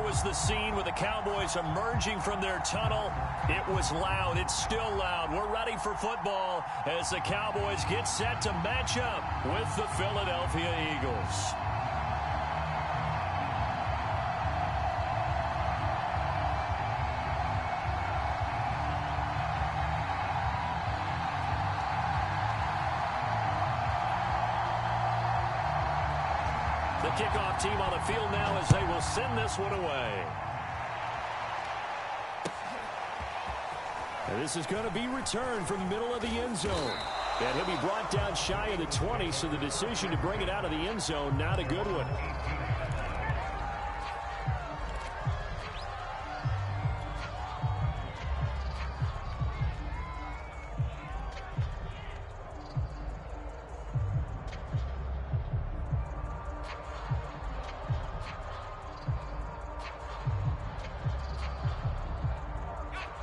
was the scene with the Cowboys emerging from their tunnel. It was loud. It's still loud. We're ready for football as the Cowboys get set to match up with the Philadelphia Eagles. The kickoff team on the field now as they will send this one away. And this is going to be returned from the middle of the end zone. And he'll be brought down shy of the 20, so the decision to bring it out of the end zone, not a good one.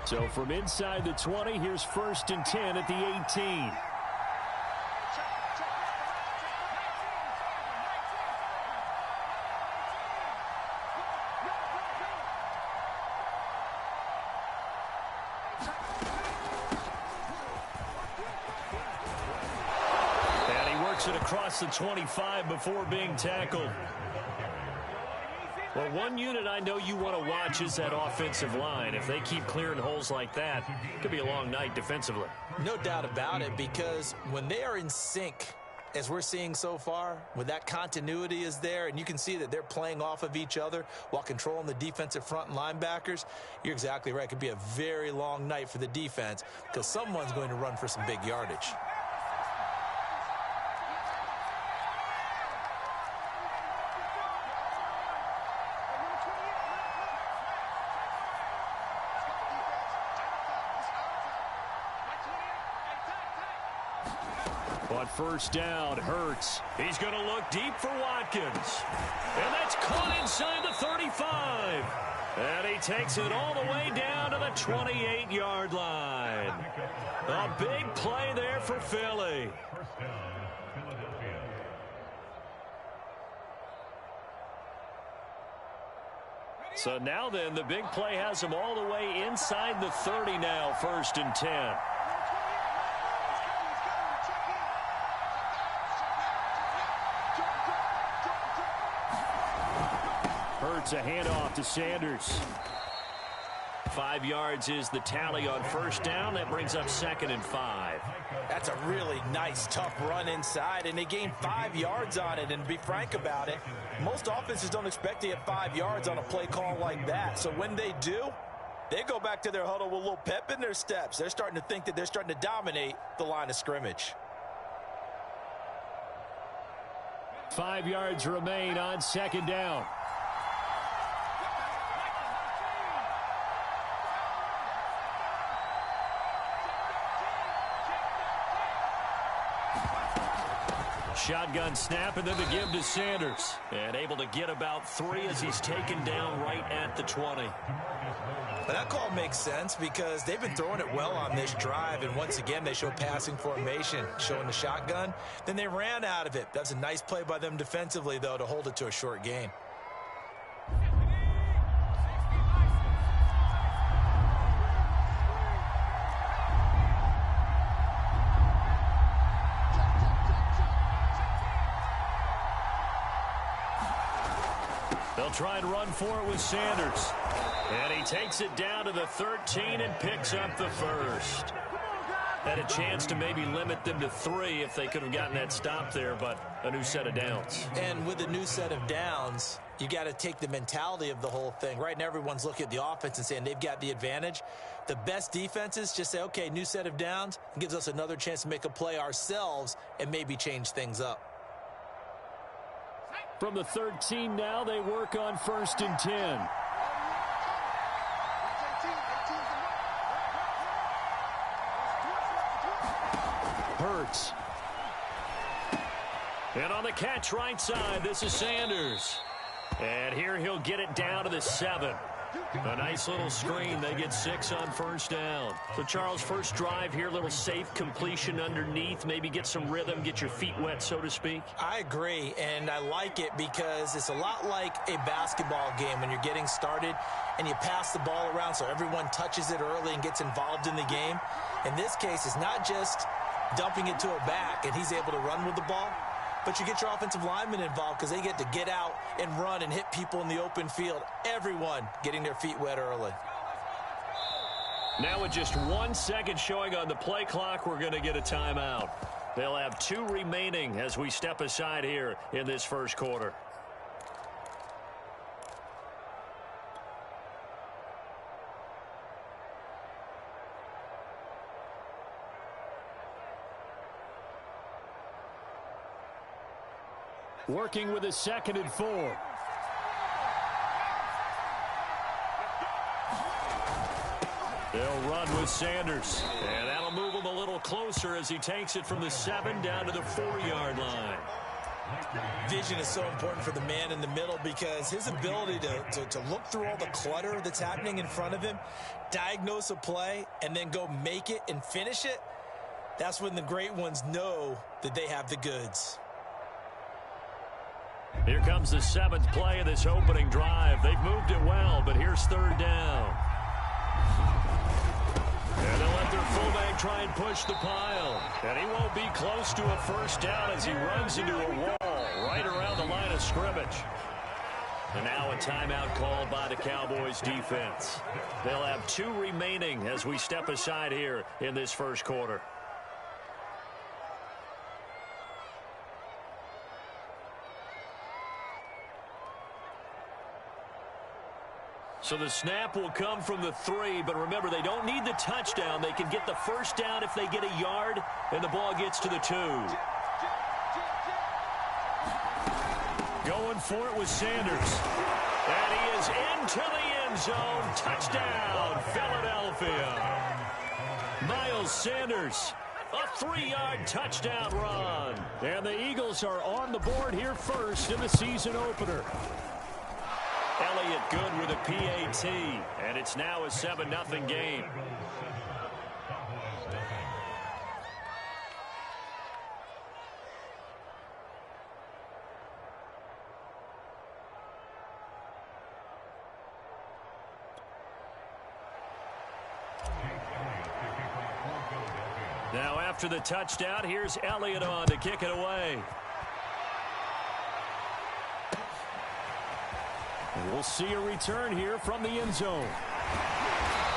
So from inside the 20, here's 1st and 10 at the 18. And he works it across the 25 before being tackled. Well, one unit I know you want to watch is that offensive line. If they keep clearing holes like that, it could be a long night defensively. No doubt about it, because when they are in sync, as we're seeing so far, when that continuity is there, and you can see that they're playing off of each other while controlling the defensive front and linebackers, you're exactly right. It could be a very long night for the defense because someone's going to run for some big yardage. On first down, Hurts. He's going to look deep for Watkins. And that's caught inside the 35. And he takes it all the way down to the 28-yard line. A big play there for Philly. So now then, the big play has him all the way inside the 30 now, 1st and 10. Hurts a handoff to Sanders. 5 yards is the tally on first down. That brings up 2nd and 5. That's a really nice, tough run inside, and they gained 5 yards on it. And to be frank about it, most offenses don't expect to get 5 yards on a play call like that. So when they do, they go back to their huddle with a little pep in their steps. They're starting to think that they're starting to dominate the line of scrimmage. 5 yards remain on 2nd down. Shotgun snap, and then the give to Sanders. And able to get about 3 as he's taken down right at the 20. But that call makes sense because they've been throwing it well on this drive. And once again, they show passing formation, showing the shotgun. Then they ran out of it. That's a nice play by them defensively, though, to hold it to a short gain. They'll try and run for it with Sanders. And he takes it down to the 13 and picks up the 1st. Had a chance to maybe limit them to 3 if they could have gotten that stop there, but a new set of downs. And with a new set of downs, you got to take the mentality of the whole thing. Right now, everyone's looking at the offense and saying they've got the advantage. The best defenses just say, okay, new set of downs. It gives us another chance to make a play ourselves and maybe change things up. From the 13 now, they work on 1st and 10. Hurts. And on the catch right side, this is Sanders. And here he'll get it down to the 7. A nice little screen. They get 6 on first down. So, Charles, first drive here, little safe completion underneath. Maybe get some rhythm, get your feet wet, so to speak. I agree, and I like it because it's a lot like a basketball game when you're getting started and you pass the ball around so everyone touches it early and gets involved in the game. In this case, it's not just dumping it to a back and he's able to run with the ball, but you get your offensive linemen involved because they get to get out and run and hit people in the open field. Everyone getting their feet wet early. Now with just 1 second showing on the play clock, we're going to get a timeout. They'll have 2 remaining as we step aside here in this first quarter. Working with a 2nd and 4. They'll run with Sanders. And that'll move him a little closer as he takes it from the 7 down to the 4-yard line. Vision is so important for the man in the middle because his ability to look through all the clutter that's happening in front of him, diagnose a play, and then go make it and finish it, that's when the great ones know that they have the goods. Here comes the 7th play of this opening drive. They've moved it well, but here's 3rd down. And they'll let their fullback try and push the pile. And he won't be close to a first down as he runs into a wall right around the line of scrimmage. And now a timeout called by the Cowboys defense. They'll have 2 remaining as we step aside here in this first quarter. So the snap will come from the 3, but remember, they don't need the touchdown. They can get the first down if they get a yard, and the ball gets to the 2. Going for it with Sanders. And he is into the end zone. Touchdown, Philadelphia. Miles Sanders, a 3-yard touchdown run. And the Eagles are on the board here first in the season opener. Elliott good with a PAT, and it's now a 7-0 game. Now after the touchdown, here's Elliott on to kick it away. We'll see a return here from the end zone.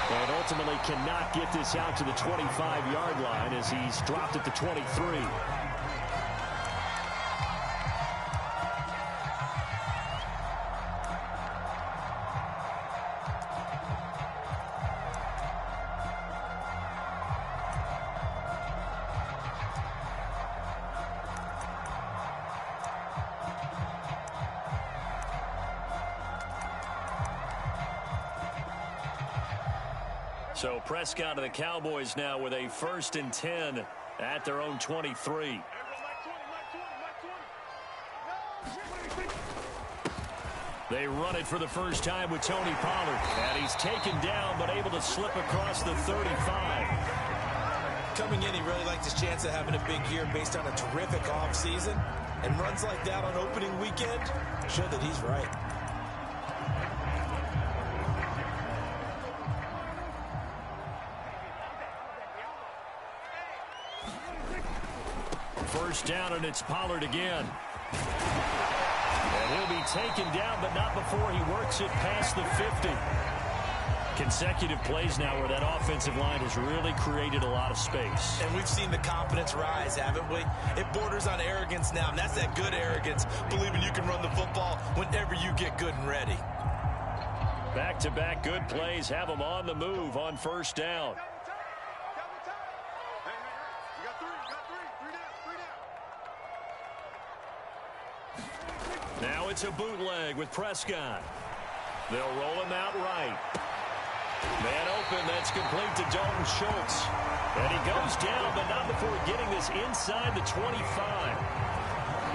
And ultimately cannot get this out to the 25-yard line as he's dropped at the 23. So Prescott of the Cowboys now with a 1st and 10 at their own 23. They run it for the first time with Tony Pollard. And he's taken down but able to slip across the 35. Coming in, he really liked his chance of having a big year based on a terrific offseason. And runs like that on opening weekend show that he's right. First down, and it's Pollard again. And he'll be taken down, but not before he works it past the 50. Consecutive plays now where that offensive line has really created a lot of space. And we've seen the confidence rise, haven't we? It borders on arrogance now, and that's that good arrogance, believing you can run the football whenever you get good and ready. Back-to-back good plays have them on the move on first down. Now it's a bootleg with Prescott. They'll roll him out right. Man open, that's complete to Dalton Schultz. And he goes down, but not before getting this inside the 25.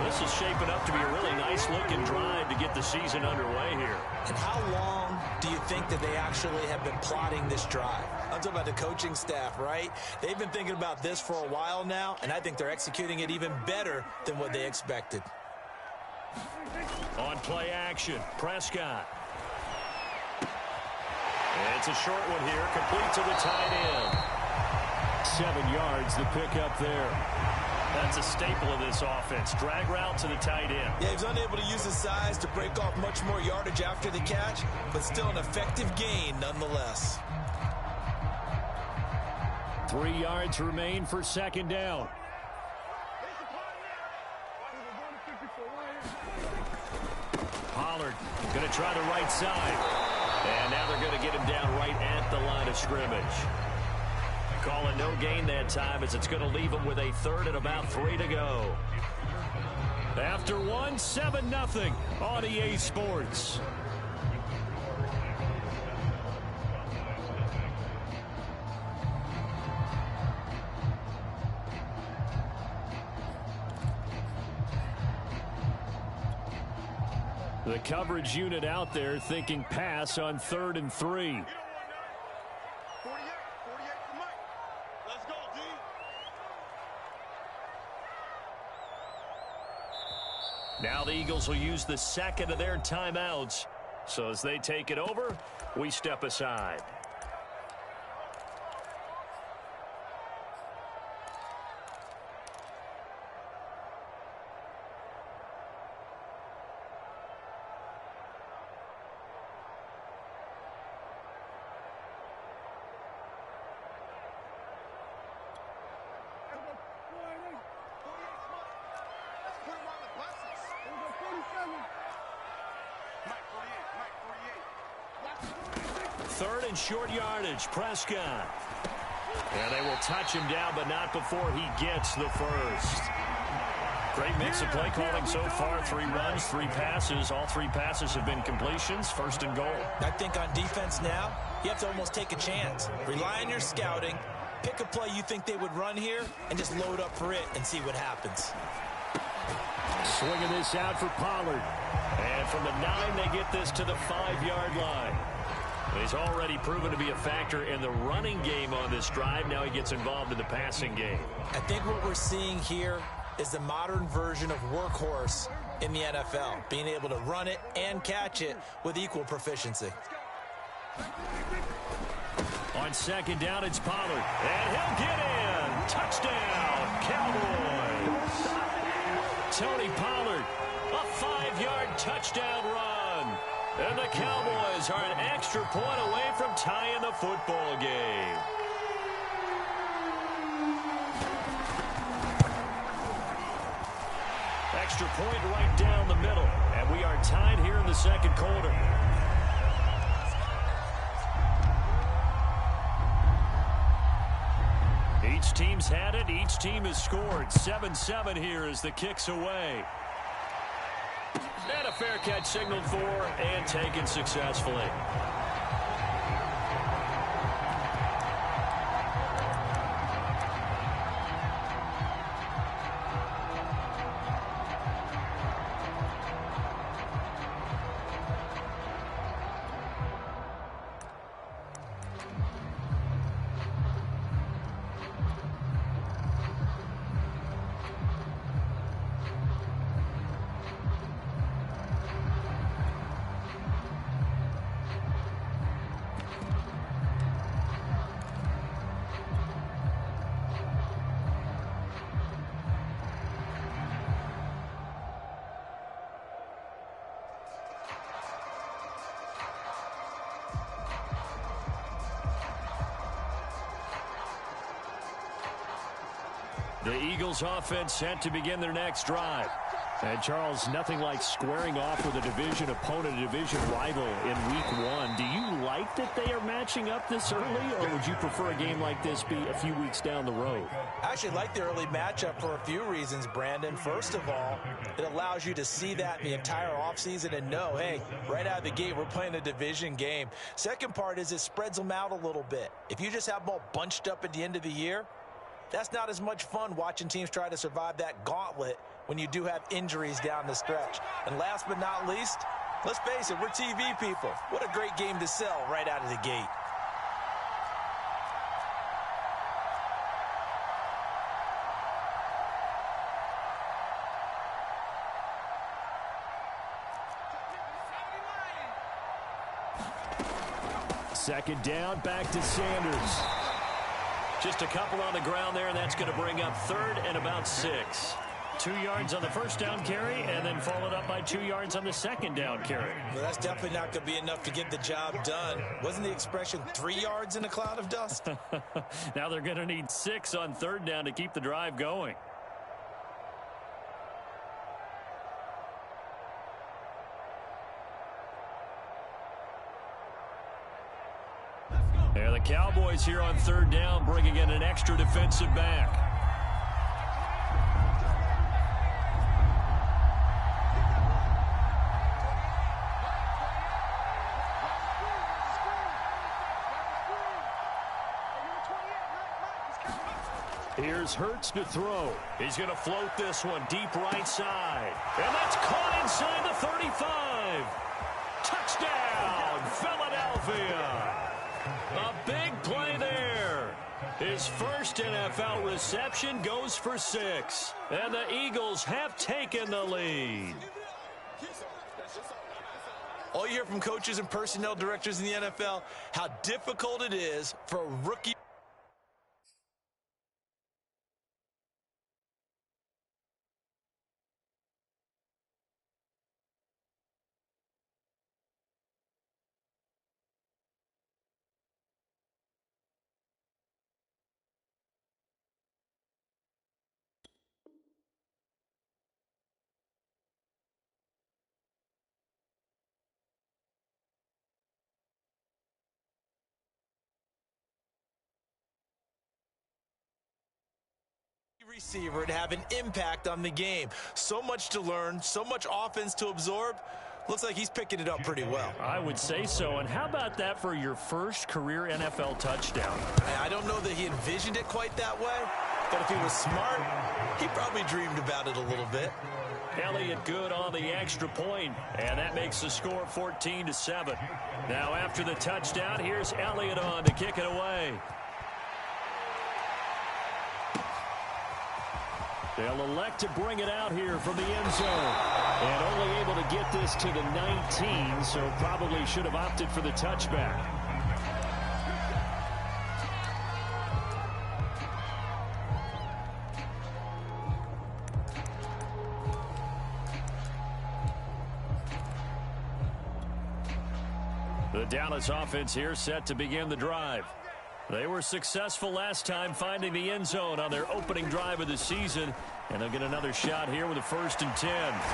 This is shaping up to be a really nice-looking drive to get the season underway here. And how long do you think that they actually have been plotting this drive? I'm talking about the coaching staff, right? They've been thinking about this for a while now, and I think they're executing it even better than what they expected. On play action, Prescott. And it's a short one here, complete to the tight end. 7 yards, the pickup there. That's a staple of this offense. Drag route to the tight end. Yeah, he's unable to use his size to break off much more yardage after the catch, but still an effective gain nonetheless. 3 yards remain for second down. Pollard going to try the right side. And now they're going to get him down right at the line of scrimmage. Calling no gain that time as it's going to leave him with a third and about 3 to go. After one, 7-0 on EA Sports. The coverage unit out there thinking pass on 3rd and 3. Now the Eagles will use the second of their timeouts. So as they take it over, we step aside. Third and short yardage, Prescott. And they will touch him down, but not before he gets the first. Great mix of play calling so far. 3 runs, 3 passes. All 3 passes have been completions. 1st and goal. I think on defense now, you have to almost take a chance. Rely on your scouting. Pick a play you think they would run here, and just load up for it and see what happens. Swinging this out for Pollard. And from the 9, they get this to the 5-yard line. He's already proven to be a factor in the running game on this drive. Now he gets involved in the passing game. I think what we're seeing here is the modern version of workhorse in the NFL, being able to run it and catch it with equal proficiency. On 2nd down, it's Pollard. And he'll get in. Touchdown, Cowboys. Tony Pollard, a 5-yard touchdown run. And the Cowboys are an extra point away from tying the football game. Extra point right down the middle. And we are tied here in the 2nd quarter. Each team's had it. Each team has scored. 7-7 here as the kick's away. And a fair catch signaled for and taken successfully. The Eagles offense set to begin their next drive. And Charles, nothing like squaring off with a division opponent, a division rival in week 1. Do you like that they are matching up this early, or would you prefer a game like this be a few weeks down the road? I actually like the early matchup for a few reasons, Brandon. First of all, it allows you to see that in the entire offseason and know, hey, right out of the gate, we're playing a division game. Second part is it spreads them out a little bit. If you just have them all bunched up at the end of the year, that's not as much fun watching teams try to survive that gauntlet when you do have injuries down the stretch. And last but not least, let's face it, we're TV people. What a great game to sell right out of the gate. Second down, back to Sanders. Just a couple on the ground there, and that's going to bring up third and about 6. 2 yards on the first down carry, and then followed up by 2 yards on the second down carry. Well, that's definitely not going to be enough to get the job done. Wasn't the expression 3 yards in a cloud of dust? Now they're going to need 6 on third down to keep the drive going. And the Cowboys here on third down, bringing in an extra defensive back. Here's Hurts to throw. He's going to float this one deep right side. And that's caught inside the 35. Touchdown, Philadelphia. A big play there. His first NFL reception goes for 6. And the Eagles have taken the lead. All you hear from coaches and personnel directors in the NFL, how difficult it is for a rookie. Receiver to have an impact on the game. So much to learn, so much offense to absorb. Looks like he's picking it up pretty well. I would say so. And how about that for your first career NFL touchdown? I don't know that he envisioned it quite that way, but if he was smart, he probably dreamed about it a little bit. Elliott good on the extra point, and that makes the score 14-7. Now after the touchdown, here's Elliott on to kick it away. They'll elect to bring it out here from the end zone. And only able to get this to the 19, so probably should have opted for the touchback. The Dallas offense here set to begin the drive. They were successful last time finding the end zone on their opening drive of the season, and they'll get another shot here with a 1st and 10.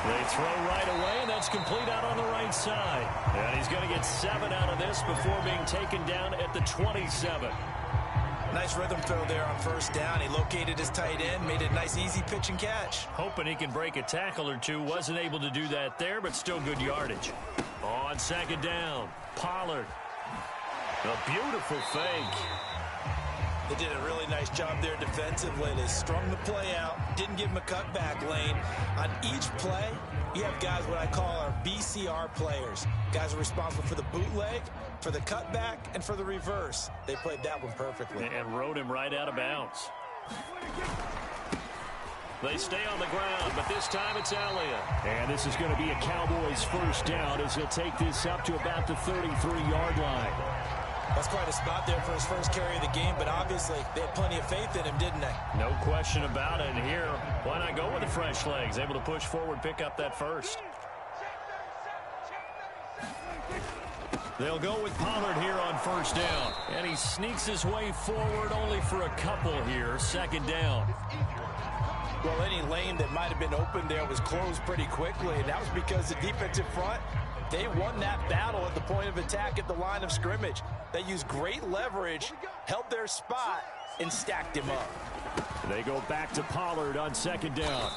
They throw right away, and that's complete out on the right side. And he's going to get 7 out of this before being taken down at the 27. Nice rhythm throw there on 1st down. He located his tight end, made a nice easy pitch and catch. Hoping he can break a tackle or two. Wasn't able to do that there, but still good yardage. On 2nd down, Pollard. A beautiful fake. They did a really nice job there defensively. They strung the play out, didn't give him a cutback lane. On each play, you have guys what I call our BCR players. Guys are responsible for the bootleg, for the cutback, and for the reverse. They played that one perfectly. And rode him right out of bounds. They stay on the ground, but this time it's Elliott. And this is going to be a Cowboys 1st down as he'll take this up to about the 33-yard line. That's quite a spot there for his first carry of the game, but obviously they had plenty of faith in him, didn't they? No question about it. And here, why not go with the fresh legs? Able to push forward, pick up that first. They'll go with Pollard here on 1st down. And he sneaks his way forward only for a couple here. 2nd down. Well, any lane that might have been open there was closed pretty quickly, and that was because the defensive front, they won that battle at the point of attack at the line of scrimmage. They used great leverage, held their spot, and stacked him up. They go back to Pollard on 2nd down.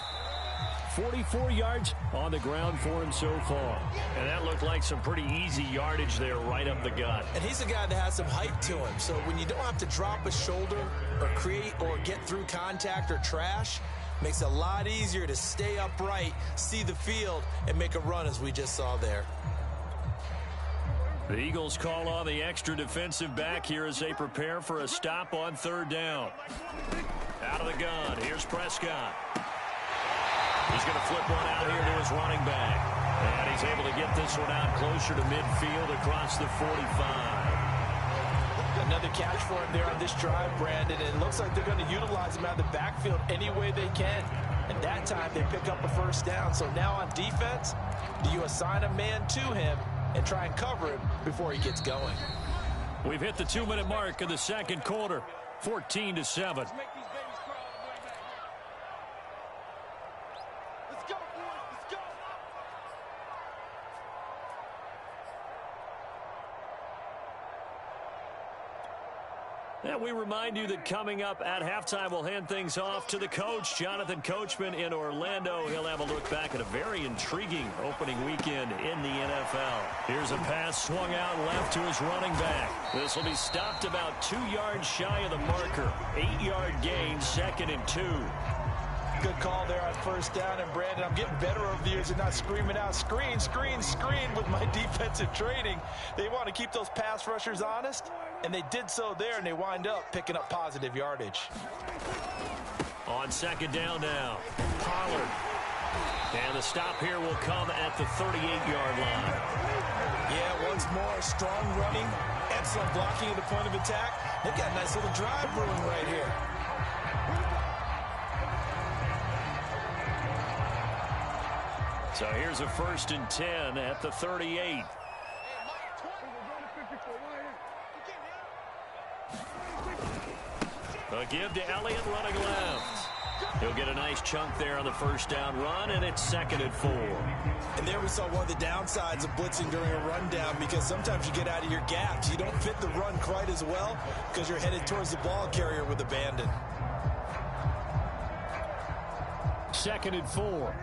44 yards on the ground for him so far. And that looked like some pretty easy yardage there right up the gut. And he's a guy that has some height to him. So when you don't have to drop a shoulder or create or get through contact or trash, Makes it a lot easier to stay upright, see the field, and make a run as we just saw there. The Eagles call on the extra defensive back here as they prepare for a stop on third down. Out of the gun, here's Prescott. He's going to flip one out here to his running back. And he's able to get this one out closer to midfield across the 45. Another catch for him there on this drive, Brandon. And it looks like they're going to utilize him out of the backfield any way they can. And that time they pick up a first down. So now on defense, do you assign a man to him and try and cover him before he gets going? We've hit the 2-minute mark in the second quarter, 14-7. And we remind you that coming up at halftime, we'll hand things off to the coach, Jonathan Coachman in Orlando. He'll have a look back at a very intriguing opening weekend in the NFL. Here's a pass swung out left to his running back. This will be stopped about 2 yards shy of the marker. 8-yard gain, 2nd and 2. Good call there on first down. And, Brandon, I'm getting better over the years and not screaming out, screen, screen, screen with my defensive training. They want to keep those pass rushers honest, and they did so there, and they wind up picking up positive yardage. On second down now, Pollard. And the stop here will come at the 38-yard line. Yeah, once more, strong running, excellent blocking at the point of attack. They've got a nice little drive brewing right here. So here's a 1st and 10 at the 38. A give to Elliott running left. He'll get a nice chunk there on the first down run, and it's 2nd and 4. And there we saw one of the downsides of blitzing during a rundown, because sometimes you get out of your gaps. You don't fit the run quite as well because you're headed towards the ball carrier with abandon. 2nd and 4.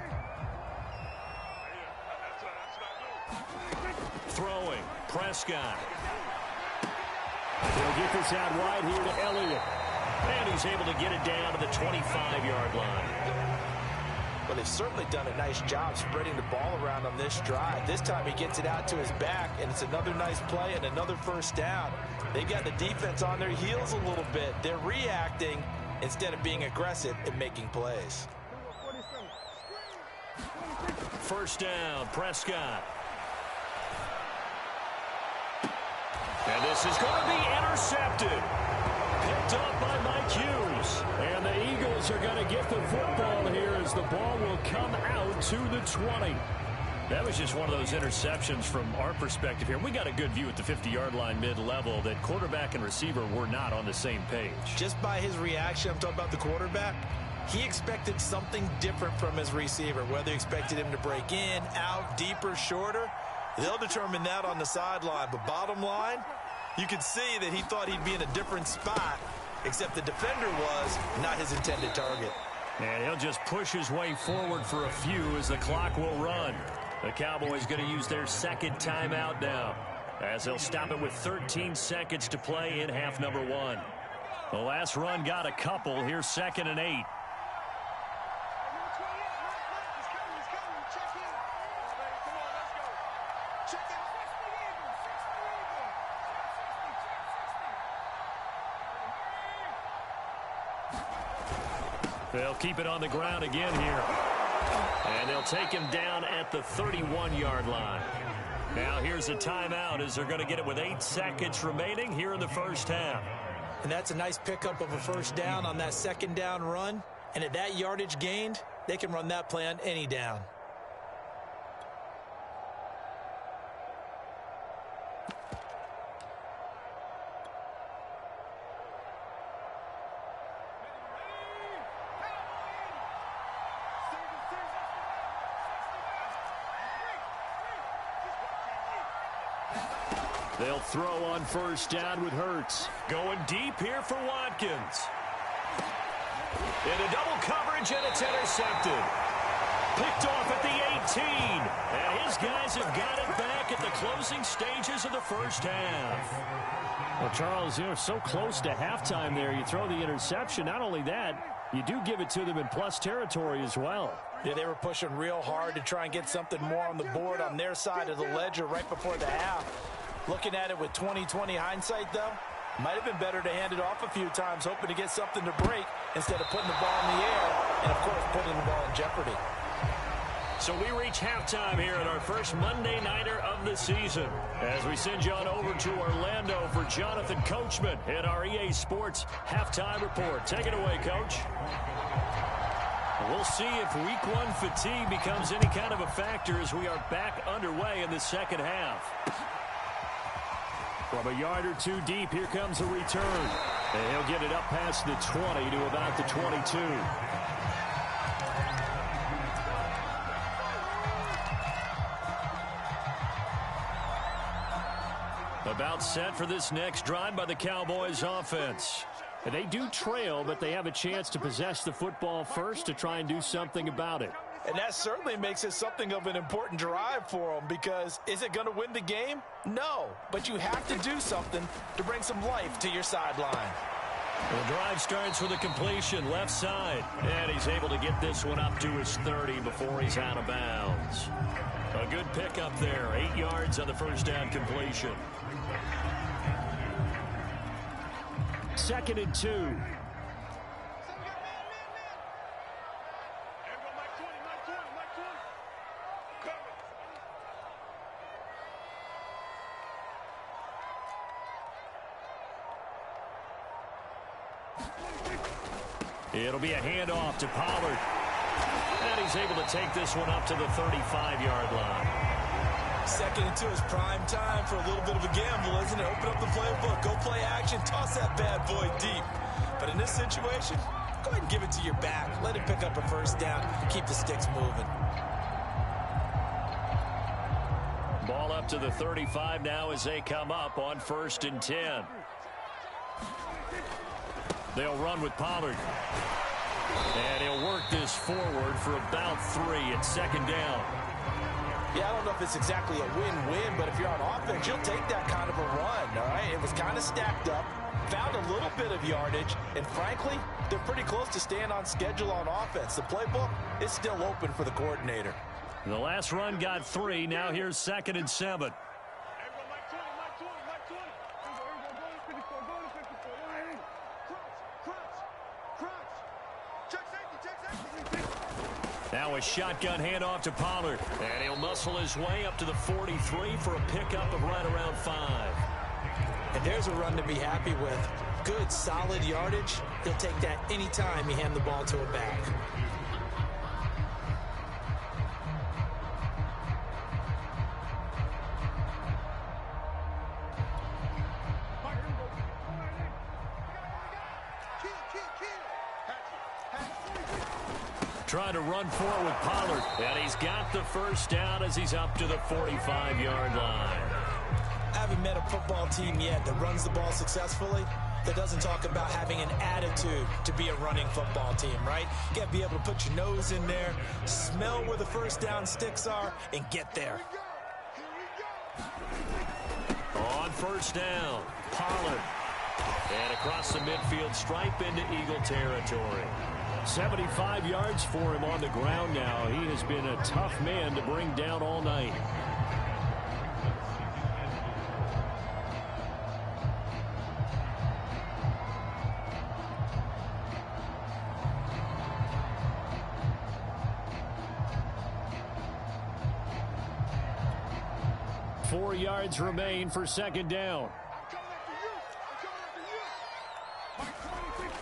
Throwing, Prescott. They'll get this out wide here to Elliott. And he's able to get it down to the 25-yard line. Well, they've certainly done a nice job spreading the ball around on this drive. This time he gets it out to his back, and it's another nice play and another first down. They've got the defense on their heels a little bit. They're reacting instead of being aggressive and making plays. First down, Prescott. And this is going to be intercepted. Picked up by Mike Hughes. And the Eagles are going to get the football here as the ball will come out to the 20. That was just one of those interceptions from our perspective here. We got a good view at the 50-yard line mid-level that quarterback and receiver were not on the same page. Just by his reaction, I'm talking about the quarterback, he expected something different from his receiver, whether he expected him to break in, out, deeper, shorter. They'll determine that on the sideline. But bottom line, you can see that he thought he'd be in a different spot, except the defender was not his intended target. And he'll just push his way forward for a few as the clock will run. The Cowboys going to use their second timeout now, as they'll stop it with 13 seconds to play in half number 1. The last run got a couple. Here's 2nd and 8. They'll keep it on the ground again here. And they'll take him down at the 31-yard line. Now here's a timeout as they're going to get it with 8 seconds remaining here in the first half. And that's a nice pickup of a first down on that second down run. And at that yardage gained, they can run that play on any down. They'll throw on first down with Hurts. Going deep here for Watkins. Into double coverage, and it's intercepted. Picked off at the 18. And his guys have got it back at the closing stages of the first half. Well, Charles, you're so close to halftime there. You throw the interception. Not only that, you do give it to them in plus territory as well. Yeah, they were pushing real hard to try and get something more on the board on their side of the ledger right before the half. Looking at it with 20/20 hindsight, though, might have been better to hand it off a few times, hoping to get something to break instead of putting the ball in the air and, of course, putting the ball in jeopardy. So we reach halftime here at our first Monday Nighter of the season as we send you on over to Orlando for Jonathan Coachman in our EA Sports Halftime Report. Take it away, Coach. We'll see if week one fatigue becomes any kind of a factor as we are back underway in the second half. From a yard or two deep, here comes a return. And he'll get it up past the 20 to about the 22. About set for this next drive by the Cowboys offense. And they do trail, but they have a chance to possess the football first to try and do something about it. And that certainly makes it something of an important drive for them, because is it going to win the game? No, but you have to do something to bring some life to your sideline. The drive starts with a completion left side, and he's able to get this one up to his 30 before he's out of bounds. A good pickup there, 8 yards on the first down completion. 2nd and 2. It'll be a handoff to Pollard. And he's able to take this one up to the 35-yard line. 2nd and 2 is prime time for a little bit of a gamble, isn't it? Open up the playbook, go play action, toss that bad boy deep. But in this situation, go ahead and give it to your back. Let him pick up a first down. Keep the sticks moving. Ball up to the 35 now as they come up on 1st and 10. They'll run with Pollard. And he'll work this forward for about 3 at 2nd down. Yeah, I don't know if it's exactly a win-win, but if you're on offense, you'll take that kind of a run, all right? It was kind of stacked up, found a little bit of yardage, and frankly, they're pretty close to staying on schedule on offense. The playbook is still open for the coordinator. The last run got 3. Now here's 2nd and 7. Now a shotgun handoff to Pollard. And he'll muscle his way up to the 43 for a pickup of right around 5. And there's a run to be happy with. Good, solid yardage. He'll take that anytime you hand the ball to a back. Trying to run for it with Pollard. And he's got the first down as he's up to the 45-yard line. I haven't met a football team yet that runs the ball successfully that doesn't talk about having an attitude to be a running football team, right? You got to be able to put your nose in there, smell where the first down sticks are, and get there. On 1st down, Pollard. And across the midfield stripe into Eagle territory. 75 yards for him on the ground now. He has been a tough man to bring down all night. Four yards remain for 2nd down.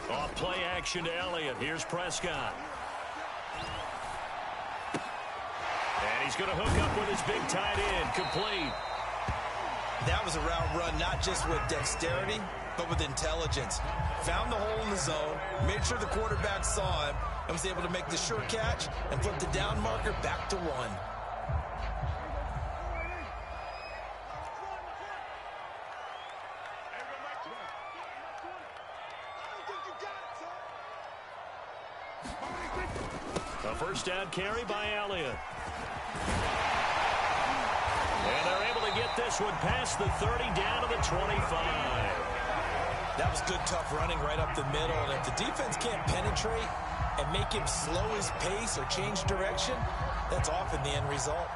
Off play action to Elliott. Here's Prescott. And he's going to hook up with his big tight end. Complete. That was a route run not just with dexterity, but with intelligence. Found the hole in the zone, made sure the quarterback saw him, and was able to make the sure catch and flip the down marker back to 1. A first down carry by Elliott. And they're able to get this one past the 30 down to the 25. That was good, tough running right up the middle. And if the defense can't penetrate and make him slow his pace or change direction, that's often the end result.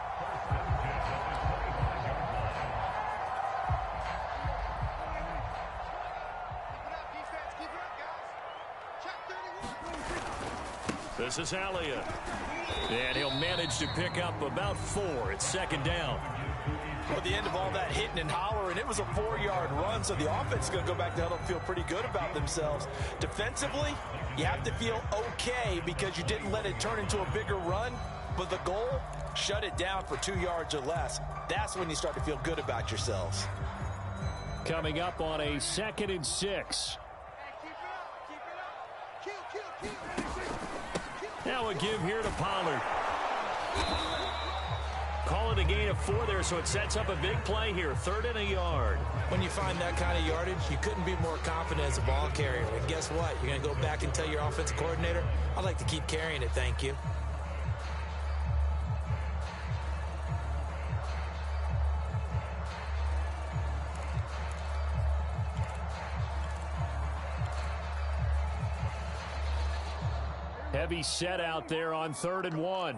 This is Elliott. And he'll manage to pick up about 4. It's second down. Well, at the end of all that hitting and hollering, it was a 4-yard run, so the offense is going to go back to huddle and feel pretty good about themselves. Defensively, you have to feel okay because you didn't let it turn into a bigger run, but the goal, shut it down for 2 yards or less. That's when you start to feel good about yourselves. Coming up on a 2nd and 6. Now a give here to Pollard. Call it a gain of 4 there, so it sets up a big play here. 3rd and a yard. When you find that kind of yardage, you couldn't be more confident as a ball carrier. And guess what? You're going to go back and tell your offensive coordinator, I'd like to keep carrying it, thank you. Heavy set out there on 3rd and 1.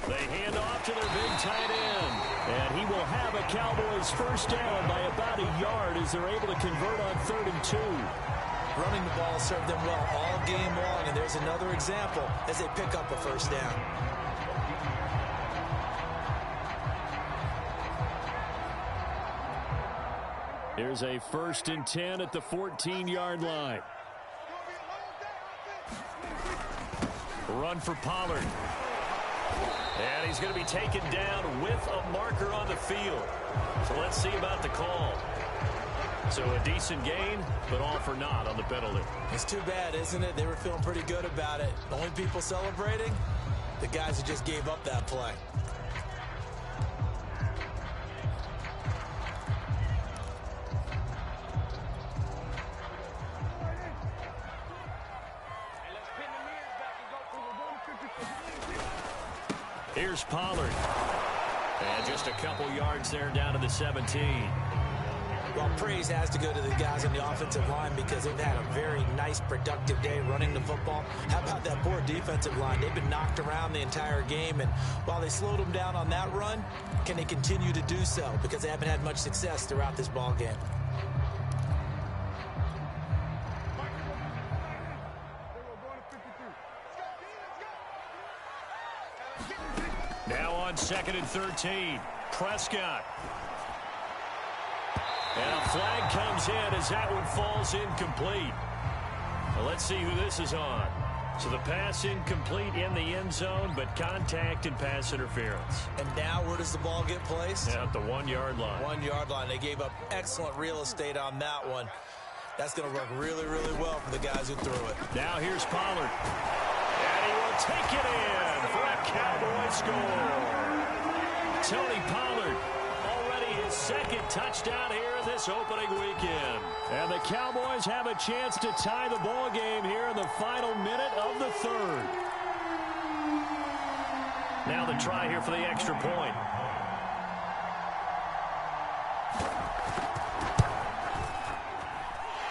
They hand off to their big tight end. And he will have a Cowboys first down by about a yard as they're able to convert on 3rd and 2. Running the ball served them well all game long, and there's another example as they pick up a first down. Here's a 1st and 10 at the 14-yard line. Run for Pollard. And he's going to be taken down with a marker on the field. So let's see about the call. So a decent gain, but all for naught on the penalty. It's too bad, isn't it? They were feeling pretty good about it. The only people celebrating, the guys who just gave up that play. Here's Pollard. And just a couple yards there down to the 17. Well, praise has to go to the guys on the offensive line because they've had a very nice, productive day running the football. How about that poor defensive line? They've been knocked around the entire game, and while they slowed them down on that run, can they continue to do so? Because they haven't had much success throughout this ball game. Now on 2nd and 13, Prescott. And a flag comes in as that one falls incomplete. Well, let's see who this is on. So the pass incomplete in the end zone, but contact and pass interference. And now where does the ball get placed? At the 1-yard line. 1-yard line. They gave up excellent real estate on that one. That's going to work really, really well for the guys who threw it. Now here's Pollard. And he will take it in for a Cowboy score. Tony Pollard, already his 2nd touchdown here in this opening weekend. And the Cowboys have a chance to tie the ball game here in the final minute of the 3rd. Now the try here for the extra point.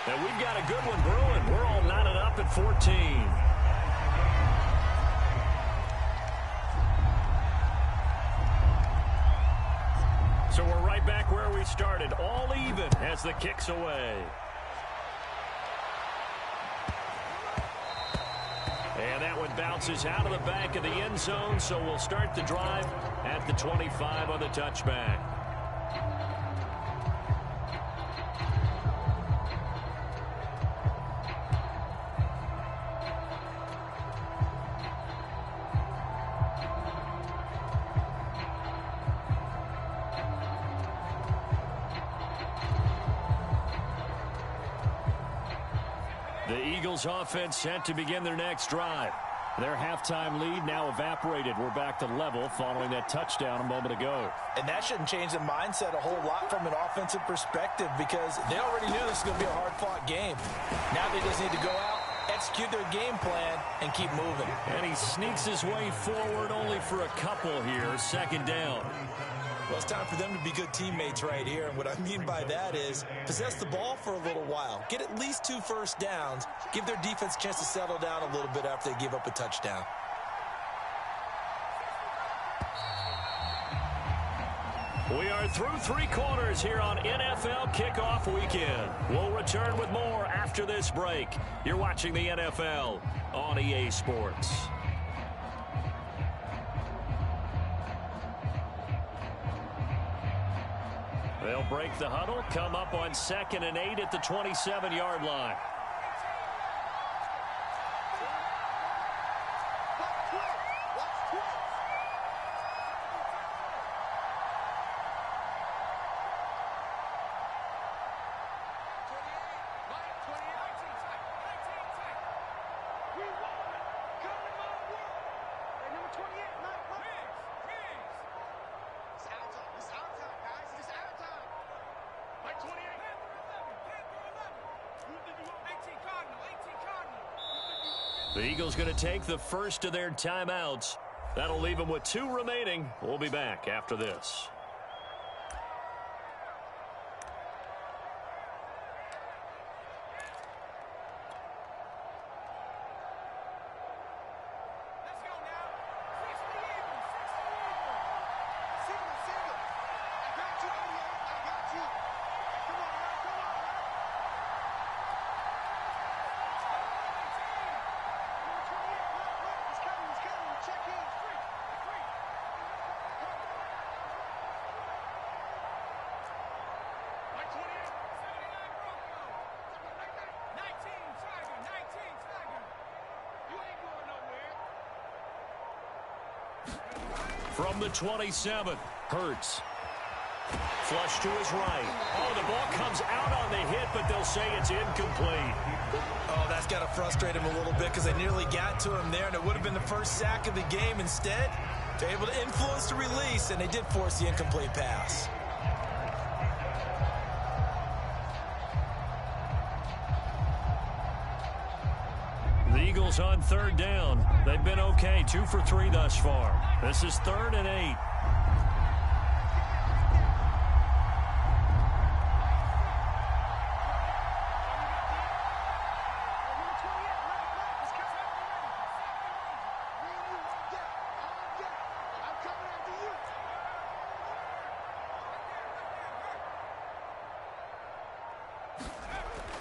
And we've got a good one brewing. We're all knotted up at 14. So we're right back where we started, all even as the kick's away. And that one bounces out of the back of the end zone, so we'll start the drive at the 25 on the touchback. The Eagles offense set to begin their next drive. Their halftime lead now evaporated. We're back to level following that touchdown a moment ago. And that shouldn't change the mindset a whole lot from an offensive perspective because they already knew this was going to be a hard-fought game. Now they just need to go out execute their game plan, and keep moving. And he sneaks his way forward only for a couple here. Second down. Well, it's time for them to be good teammates right here. And what I mean by that is possess the ball for a little while. Get at least 2 first downs. Give their defense a chance to settle down a little bit after they give up a touchdown. We are through 3 quarters here on NFL Kickoff Weekend. We'll return with more after this break. You're watching the NFL on EA Sports. They'll break the huddle, come up on 2nd and 8 at the 27-yard line. The Eagles going to take the first of their timeouts. That'll leave them with 2 remaining. We'll be back after this. From the 27, Hurts. Flush to his right. Oh, the ball comes out on the hit, but they'll say it's incomplete. Oh, that's got to frustrate him a little bit because they nearly got to him there, and it would have been the first sack of the game. Instead, they're able to influence the release, and they did force the incomplete pass. The Eagles on 3rd down. They've been okay, 2 for 3 thus far. This is 3rd and 8.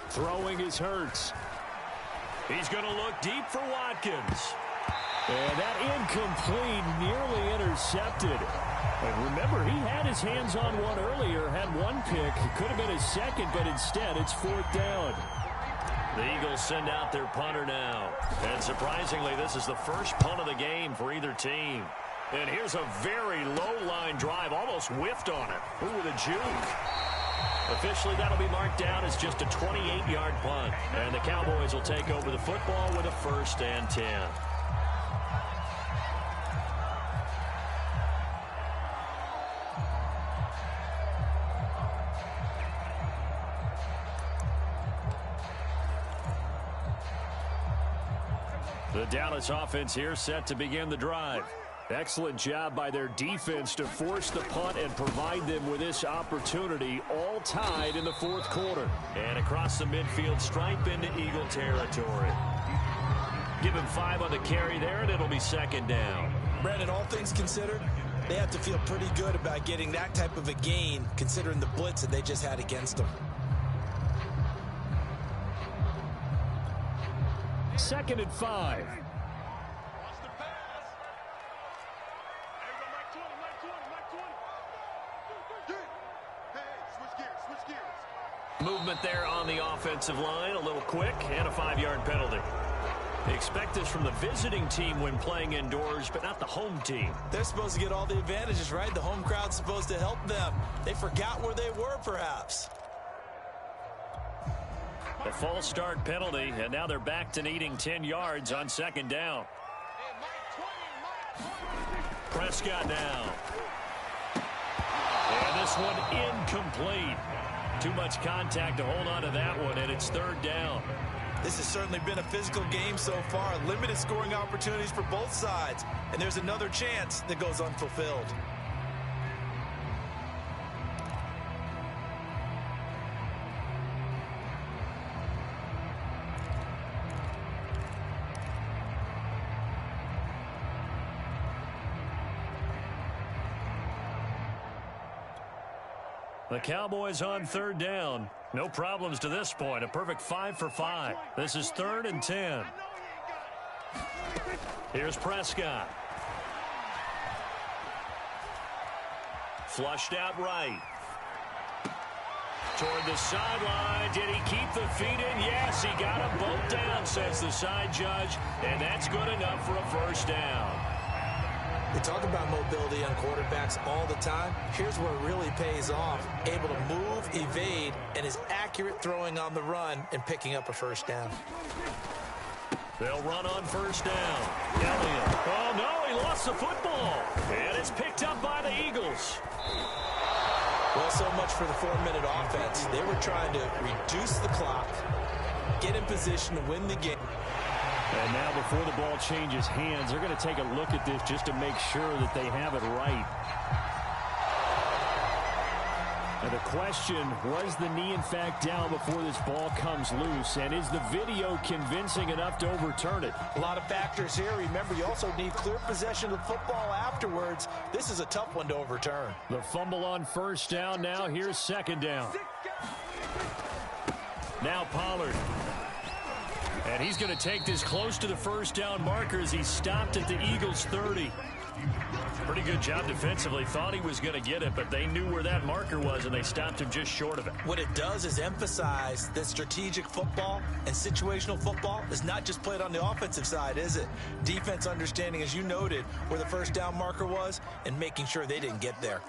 Throwing is Hurts. He's going to look deep for Watkins. And that incomplete, nearly intercepted. And remember, he had his hands on one earlier, had 1 pick. It could have been his second, but instead it's 4th down. The Eagles send out their punter now. And surprisingly, this is the first punt of the game for either team. And here's a very low-line drive, almost whiffed on it. Ooh, with a juke. Officially, that'll be marked down as just a 28-yard punt. And the Cowboys will take over the football with a 1st and 10. The Dallas offense here set to begin the drive. Excellent job by their defense to force the punt and provide them with this opportunity, all tied in the 4th quarter. And across the midfield stripe into Eagle territory. Give him 5 on the carry there, and it'll be 2nd down. Brandon, all things considered, they have to feel pretty good about getting that type of a gain, considering the blitz that they just had against them. 2nd and 5. Movement there on the offensive line, a little quick, and a 5-yard penalty. They expect this from the visiting team when playing indoors, but not the home team. They're supposed to get all the advantages, right? The home crowd's supposed to help them. They forgot where they were, perhaps. A false start penalty, and now they're back to needing 10 yards on 2nd down. Prescott now. And this one incomplete. Too much contact to hold on to that one, and it's 3rd down. This has certainly been a physical game so far. Limited scoring opportunities for both sides. And there's another chance that goes unfulfilled. The Cowboys on third down. No problems to this point. A perfect 5 for 5. This is 3rd and 10. Here's Prescott. Flushed out right. Toward the sideline. Did he keep the feet in? Yes, he got them both down, says the side judge. And that's good enough for a first down. They talk about mobility on quarterbacks all the time. Here's where it really pays off. Able to move, evade, and is accurate throwing on the run and picking up a first down. They'll run on first down. Elliott. Oh, no, he lost the football. And it's picked up by the Eagles. Well, so much for the 4-minute offense. They were trying to reduce the clock, get in position to win the game. And now before the ball changes hands, they're going to take a look at this just to make sure that they have it right. And the question, was the knee in fact down before this ball comes loose? And is the video convincing enough to overturn it? A lot of factors here. Remember, you also need clear possession of the football afterwards. This is a tough one to overturn. The fumble on first down. Now here's second down. Now Pollard. And he's going to take this close to the first down marker as he stopped at the Eagles' 30. Pretty good job defensively. Thought he was going to get it, but they knew where that marker was, and they stopped him just short of it. What it does is emphasize that strategic football and situational football is not just played on the offensive side, is it? Defense understanding, as you noted, where the first down marker was and making sure they didn't get there.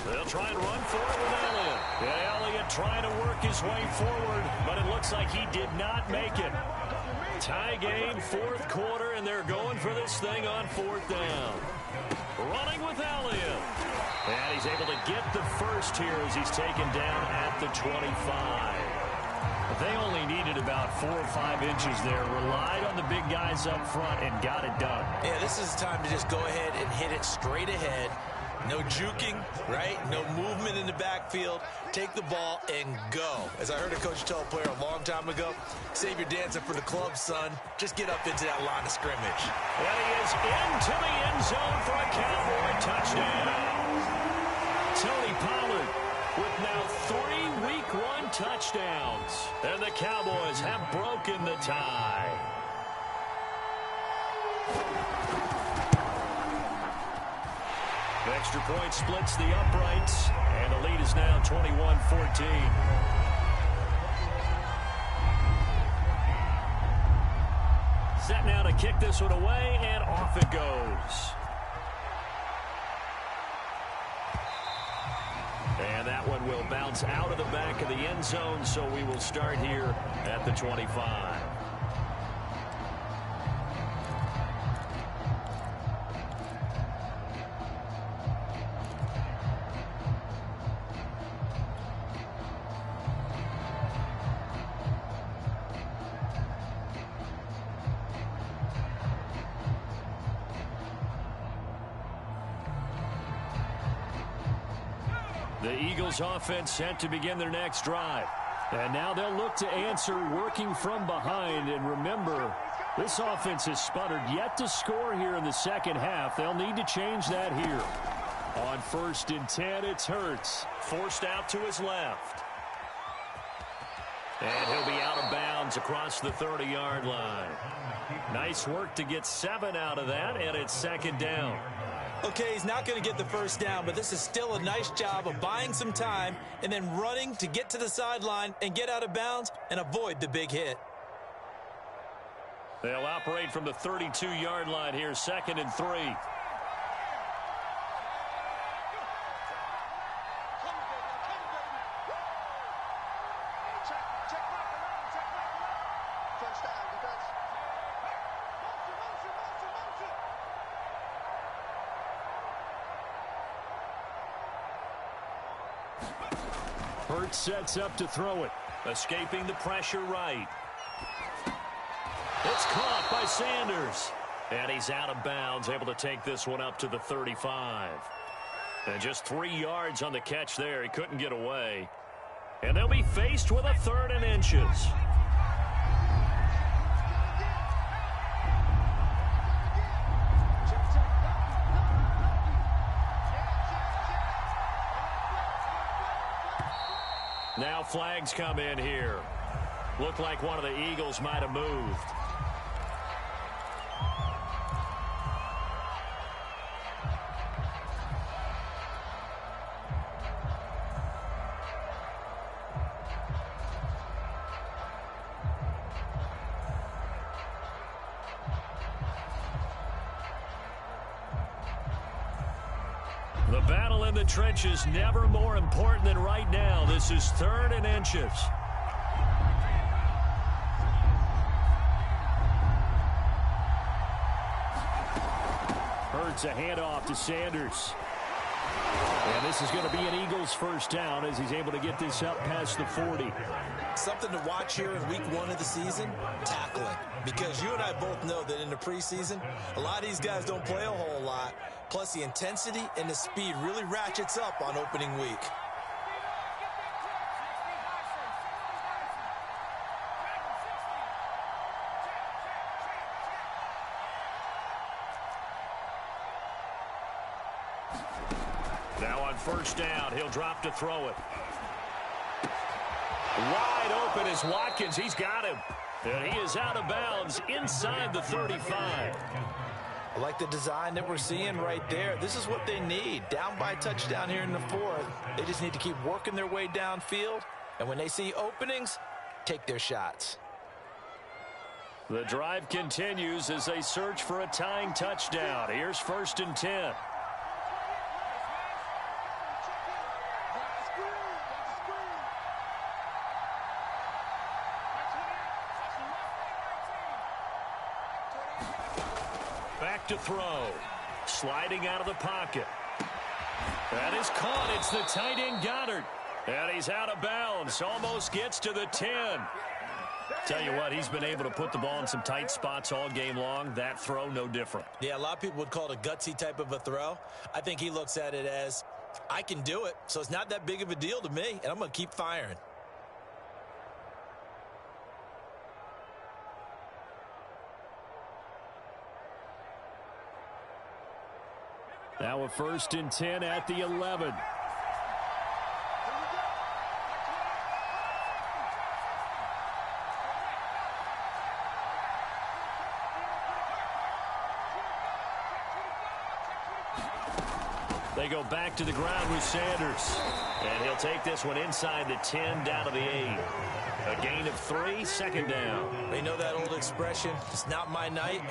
They'll try and run for it with Elliott. Yeah, Elliott trying to work his way forward, but it looks like he did not make it. Tie game, 4th quarter, and they're going for this thing on 4th down. Running with Elliott. And he's able to get the first here as he's taken down at the 25. They only needed about 4 or 5 inches there. Relied on the big guys up front and got it done. Yeah, this is the time to just go ahead and hit it straight ahead. No juking, right? No movement in the backfield. Take the ball and go. As I heard a coach tell a player a long time ago, save your dancing for the club, son. Just get up into that line of scrimmage. And he is into the end zone for a Cowboy touchdown. Tony Pollard with now 3 Week 1 touchdowns. And the Cowboys have broken the tie. Extra point splits the uprights, and the lead is now 21-14. Set now to kick this one away, and off it goes. And that one will bounce out of the back of the end zone, so we will start here at the 25. The Eagles offense set to begin their next drive. And now they'll look to answer working from behind. And remember, this offense has sputtered yet to score here in the second half. They'll need to change that here. On 1st and 10, it's Hurts. Forced out to his left. And he'll be out of bounds across the 30-yard line. Nice work to get 7 out of that, and it's second down. Okay, he's not going to get the first down, but this is still a nice job of buying some time and then running to get to the sideline and get out of bounds and avoid the big hit. They'll operate from the 32-yard line here, 2nd and 3. Hurts sets up to throw it. Escaping the pressure right. It's caught by Sanders. And he's out of bounds, able to take this one up to the 35. And just 3 yards on the catch there. He couldn't get away. And they'll be faced with a 3rd and inches. Now flags come in here. Looked like one of the Eagles might have moved. The battle in the trenches never more important than right now. This is 3rd and inches. Hurts a handoff to Sanders. And this is going to be an Eagles first down as he's able to get this up past the 40. Something to watch here in week 1 of the season, tackling. Because you and I both know that in the preseason, a lot of these guys don't play a whole lot. Plus, the intensity and the speed really ratchets up on opening week. Now on first down, he'll drop to throw it. Wide open is Watkins. He's got him. And he is out of bounds inside the 35. I like the design that we're seeing right there. This is what they need. Down by a touchdown here in the 4th. They just need to keep working their way downfield. And when they see openings, take their shots. The drive continues as they search for a tying touchdown. Here's 1st and 10. Back to throw. Sliding out of the pocket. That is caught. It's the tight end Goddard. And he's out of bounds. Almost gets to the 10. Tell you what, he's been able to put the ball in some tight spots all game long. That throw, no different. Yeah, a lot of people would call it a gutsy type of a throw. I think he looks at it as, I can do it, so it's not that big of a deal to me, and I'm going to keep firing. Now a 1st and 10 at the 11. They go back to the ground with Sanders. And he'll take this one inside the 10 down to the 8. A gain of 3, 2nd down. They know that old expression, it's not my night.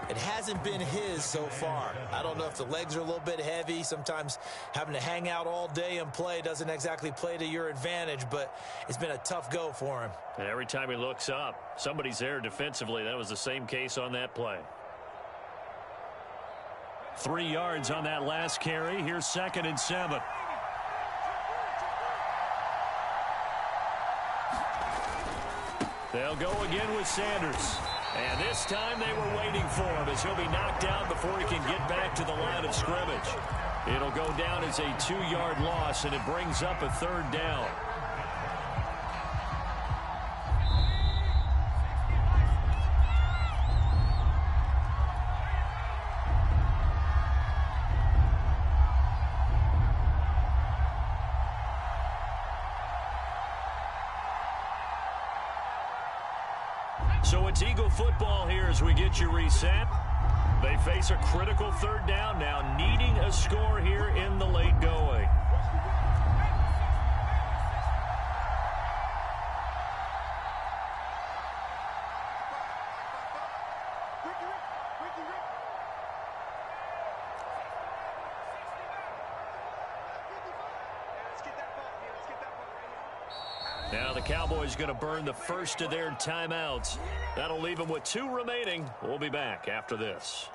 It hasn't been his so far. I don't know if the legs are a little bit heavy. Sometimes having to hang out all day and play doesn't exactly play to your advantage, but it's been a tough go for him. And every time he looks up, somebody's there defensively. That was the same case on that play. 3 yards on that last carry. Here's 2nd and 7. They'll go again with Sanders. And this time they were waiting for him as he'll be knocked out before he can get back to the line of scrimmage. It'll go down as a 2-yard loss, and it brings up a 3rd down. So it's Eagle football here as we get you reset. They face a critical 3rd down now, needing a score here in the late going. Now the Cowboys going to burn the first of their timeouts. That'll leave them with 2 remaining. We'll be back after this.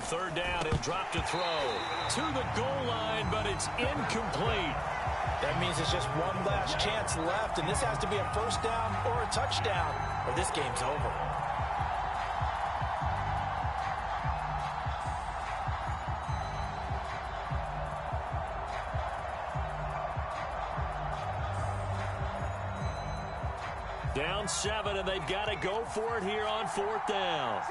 third down. He'll drop to throw to the goal line, but it's incomplete. That means it's just one last chance left, and this has to be a first down or a touchdown, or this game's over. Down 7, and they've got to go for it here on fourth down.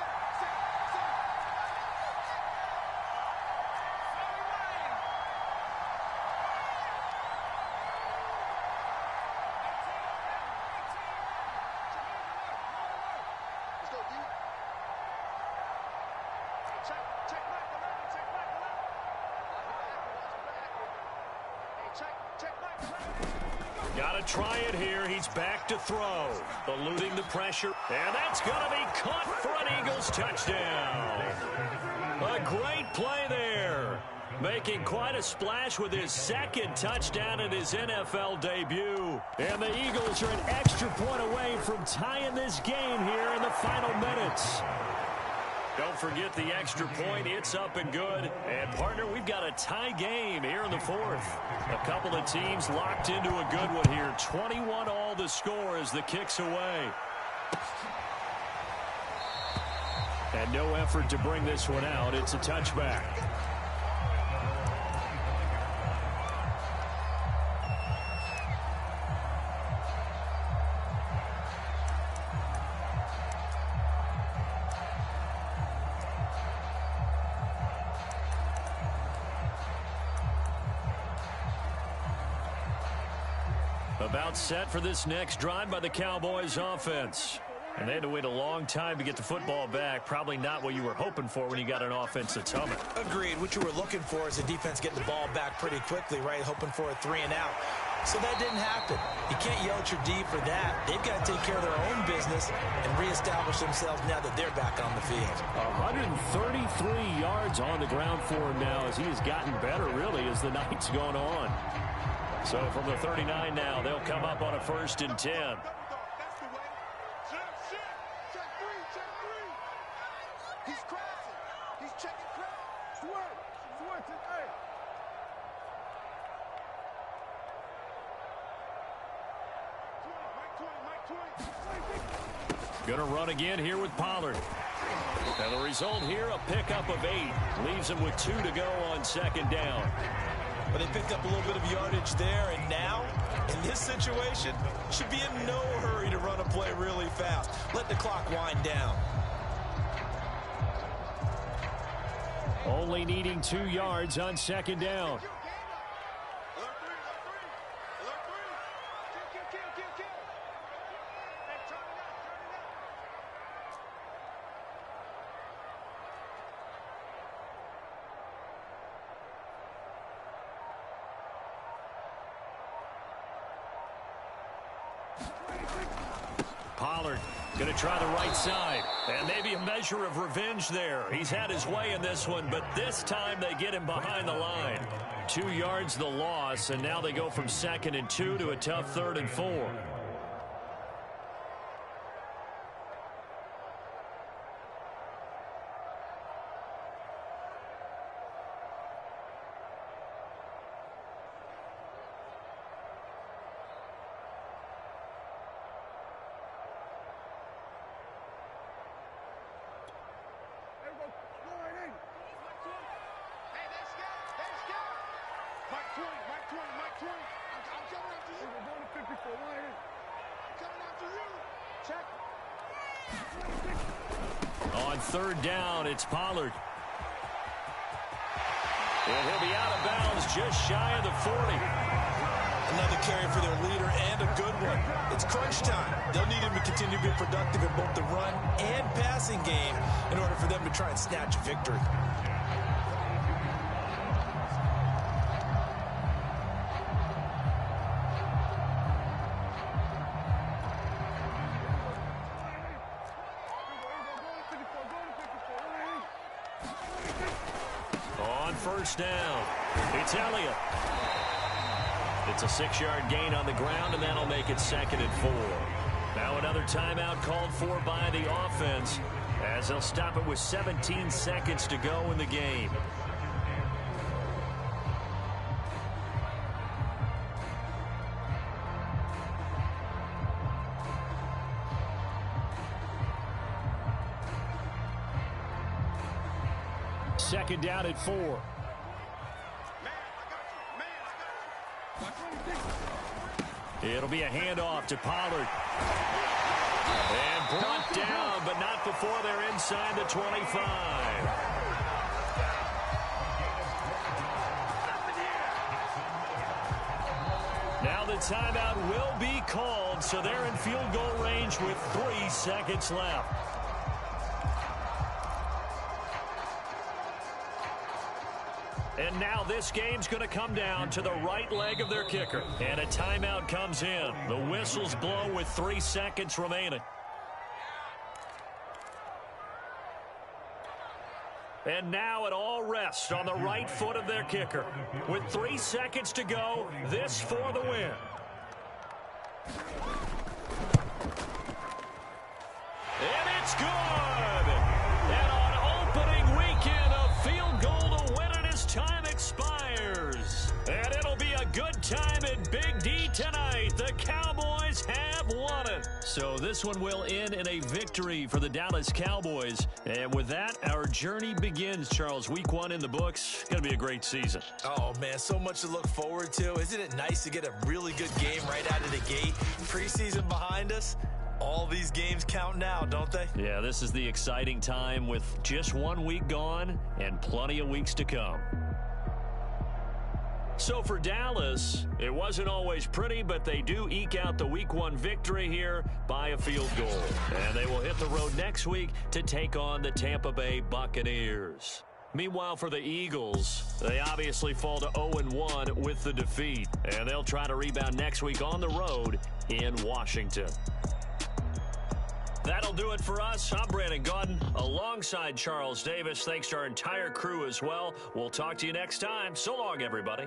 Got to try it here. He's back to throw. Eluding the pressure. And that's going to be caught for an Eagles touchdown. A great play there. Making quite a splash with his second touchdown in his NFL debut. And the Eagles are an extra point away from tying this game here in the final minutes. Don't forget the extra point. It's up and good. And, partner, we've got a tie game here in the fourth. A couple of teams locked into a good one here. 21-all the score as the kick's away. And no effort to bring this one out. It's a touchback. About set for this next drive by the Cowboys offense. And they had to wait a long time to get the football back. Probably not what you were hoping for when you got an offense that's humming. Agreed. What you were looking for is the defense getting the ball back pretty quickly, right? Hoping for a 3 and out. So that didn't happen. You can't yell at your D for that. They've got to take care of their own business and reestablish themselves now that they're back on the field. 133 yards on the ground for him now as he has gotten better, really, as the night's gone on. So from the 39 now, they'll come up on a 1st and 10. He's crossing. He's checking cross. Swerve. Gonna run again here with Pollard. And the result here, a pickup of 8. Leaves him with 2 to go on 2nd down. But they picked up a little bit of yardage there, and now, in this situation, should be in no hurry to run a play really fast. Let the clock wind down. Only needing 2 yards on 2nd down. Pollard going to try the right side. And maybe a measure of revenge there. He's had his way in this one, but this time they get him behind the line. 2 yards the loss, and now they go from 2nd and 2 to a tough 3rd and 4. On 3rd down, it's Pollard. And he'll be out of bounds just shy of the 40. Another carry for their leader and a good one. It's crunch time. They'll need him to continue to be productive in both the run and passing game in order for them to try and snatch a victory. On 1st down, it's Elliott. It's a 6-yard gain on the ground, and that'll make it 2nd and 4. Now another timeout called for by the offense as they'll stop it with 17 seconds to go in the game. Second down at 4. It'll be a handoff to Pollard. And brought down, but not before they're inside the 25. Now the timeout will be called, so they're in field goal range with 3 seconds left. And now this game's going to come down to the right leg of their kicker. And a timeout comes in. The whistles blow with 3 seconds remaining. And now it all rests on the right foot of their kicker. With 3 seconds to go, this for the win. And it's good! And on opening weekend, a field goal to win it as time expires. And it'll be a good time in Big D tonight. The Cowboys have won it. So this one will end in a victory for the Dallas Cowboys. And with that, our journey begins, Charles. Week 1 in the books. Going to be a great season. Oh, man, so much to look forward to. Isn't it nice to get a really good game right out of the gate? Preseason behind us. All these games count now, don't they? Yeah, this is the exciting time with just 1 week gone and plenty of weeks to come. So for Dallas, it wasn't always pretty, but they do eke out the Week 1 victory here by a field goal. And they will hit the road next week to take on the Tampa Bay Buccaneers. Meanwhile, for the Eagles, they obviously fall to 0-1 with the defeat. And they'll try to rebound next week on the road in Washington. That'll do it for us. I'm Brandon Gaudin alongside Charles Davis. Thanks to our entire crew as well. We'll talk to you next time. So long, everybody.